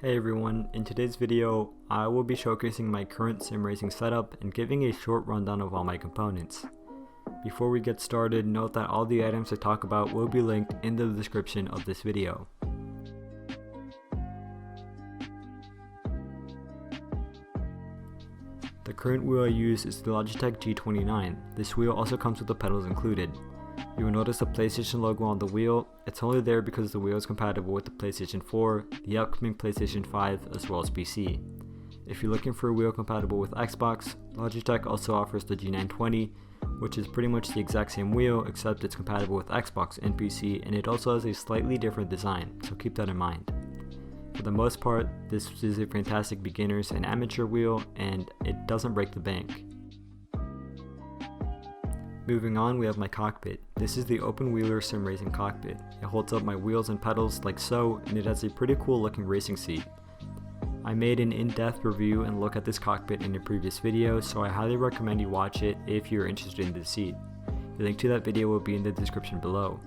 Hey everyone, in today's video, I will be showcasing my current sim racing setup and giving a short rundown of all my components. Before we get started, note that all the items I talk about will be linked in the description of this video. The current wheel I use is the Logitech G29. This wheel also comes with the pedals included. You will notice the PlayStation logo on the wheel. It's only there because the wheel is compatible with the PlayStation 4, the upcoming PlayStation 5, as well as PC. If you're looking for a wheel compatible with Xbox, Logitech also offers the G920, which is pretty much the exact same wheel except it's compatible with Xbox and PC, and it also has a slightly different design, so keep that in mind. For the most part, this is a fantastic beginners and amateur wheel, and it doesn't break the bank. Moving on, we have my cockpit. This is the open wheeler sim racing cockpit. It holds up my wheels and pedals like so, and it has a pretty cool looking racing seat. I made an in-depth review and look at this cockpit in a previous video, so I highly recommend you watch it if you're interested in this seat. The link to that video will be in the description below.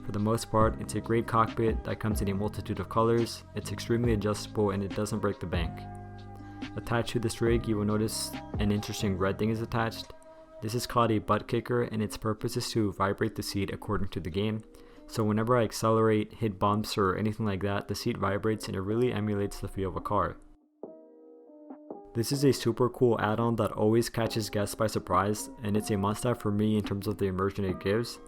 For the most part, it's a great cockpit that comes in a multitude of colors, it's extremely adjustable, and it doesn't break the bank. Attached to this rig, you will notice an interesting red thing is attached. This is called a butt kicker, and its purpose is to vibrate the seat according to the game. So whenever I accelerate, hit bumps, or anything like that, the seat vibrates and it really emulates the feel of a car. This is a super cool add-on that always catches guests by surprise, and it's a must-have for me in terms of the immersion it gives.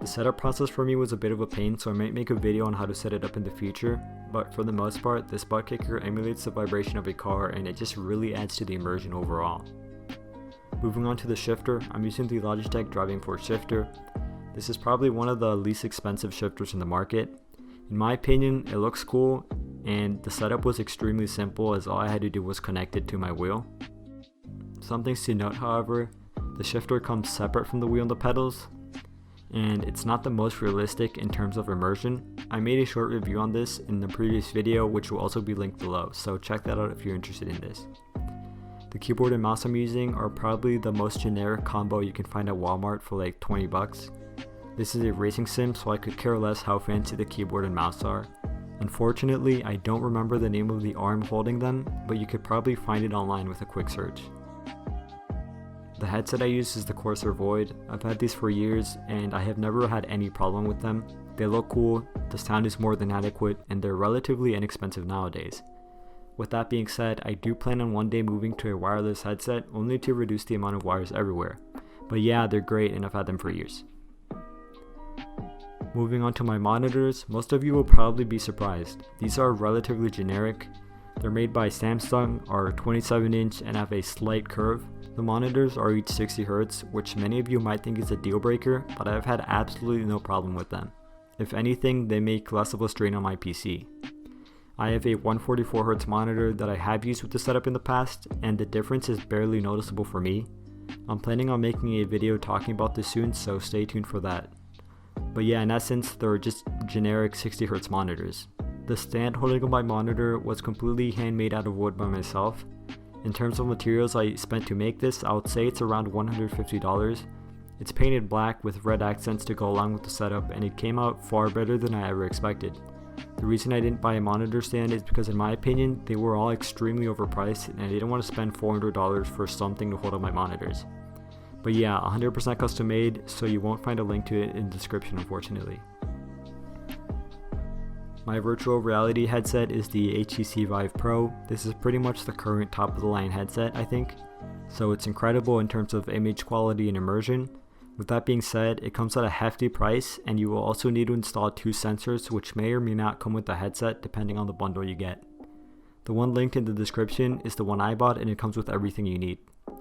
The setup process for me was a bit of a pain, so I might make a video on how to set it up in the future, but for the most part, this butt kicker emulates the vibration of a car and it just really adds to the immersion overall. Moving on to the shifter, I'm using the Logitech Driving Force shifter. This is probably one of the least expensive shifters in the market. In my opinion, it looks cool, and the setup was extremely simple as all I had to do was connect it to my wheel. Some things to note, however, the shifter comes separate from the wheel and the pedals, and it's not the most realistic in terms of immersion. I made a short review on this in the previous video, which will also be linked below, so check that out if you're interested in this. The keyboard and mouse I'm using are probably the most generic combo you can find at Walmart for like 20 bucks. This is a racing sim, so I could care less how fancy the keyboard and mouse are. Unfortunately, I don't remember the name of the arm holding them, but you could probably find it online with a quick search. The headset I use is the Corsair Void. I've had these for years and I have never had any problem with them. They look cool, the sound is more than adequate, and they're relatively inexpensive nowadays. With that being said, I do plan on one day moving to a wireless headset, only to reduce the amount of wires everywhere. But yeah, they're great and I've had them for years. Moving on to my monitors, most of you will probably be surprised. These are relatively generic. They're made by Samsung, are 27-inch and have a slight curve. The monitors are each 60Hz, which many of you might think is a deal breaker, but I've had absolutely no problem with them. If anything, they make less of a strain on my PC. I have a 144Hz monitor that I have used with the setup in the past, and the difference is barely noticeable for me. I'm planning on making a video talking about this soon, so stay tuned for that. But yeah, in essence, they're just generic 60Hz monitors. The stand holding up my monitor was completely handmade out of wood by myself. In terms of materials I spent to make this, I would say it's around $150. It's painted black with red accents to go along with the setup, and it came out far better than I ever expected. The reason I didn't buy a monitor stand is because in my opinion, they were all extremely overpriced and I didn't want to spend $400 for something to hold up my monitors. But yeah, 100% custom made, so you won't find a link to it in the description unfortunately. My virtual reality headset is the Htc Vive Pro. This is pretty much the current top of the line headset, I think. So it's incredible in terms of image quality and immersion. With that being said, it comes at a hefty price, and you will also need to install 2 sensors, which may or may not come with the headset depending on the bundle you get. The one linked in the description is the one I bought, and it comes with everything you need.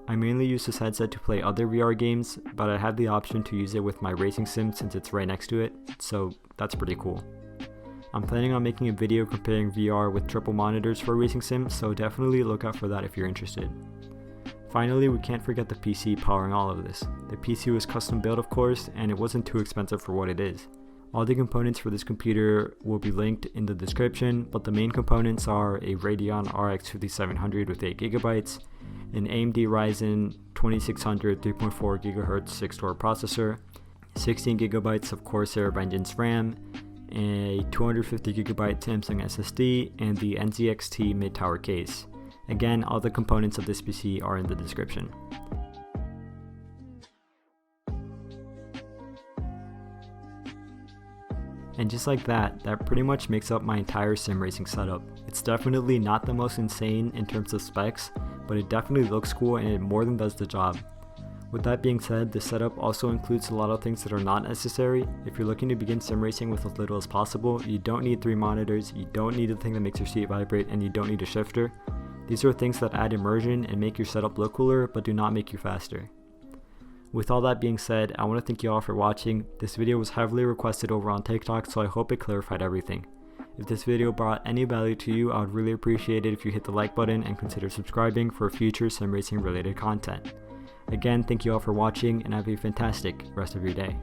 I mainly use this headset to play other VR games, but I have the option to use it with my racing sim since it's right next to it, so that's pretty cool. I'm planning on making a video comparing VR with triple monitors for a racing sim, so definitely look out for that if you're interested. Finally, we can't forget the PC powering all of this. The PC was custom built of course, and it wasn't too expensive for what it is. All the components for this computer will be linked in the description, but the main components are a Radeon RX 5700 with 8GB, an AMD Ryzen 2600 3.4 GHz 6-core processor, 16GB of Corsair Vengeance RAM, a 250GB Samsung SSD, and the NZXT mid-tower case. Again, all the components of this PC are in the description. And just like that pretty much makes up my entire sim racing setup. It's definitely not the most insane in terms of specs, but it definitely looks cool and it more than does the job. With that being said, this setup also includes a lot of things that are not necessary. If you're looking to begin sim racing with as little as possible, you don't need 3 monitors, you don't need a thing that makes your seat vibrate, and you don't need a shifter. These are things that add immersion and make your setup look cooler, but do not make you faster. With all that being said, I want to thank you all for watching. This video was heavily requested over on TikTok, so I hope it clarified everything. If this video brought any value to you, I would really appreciate it if you hit the like button and consider subscribing for future sim racing related content. Again, thank you all for watching and have a fantastic rest of your day.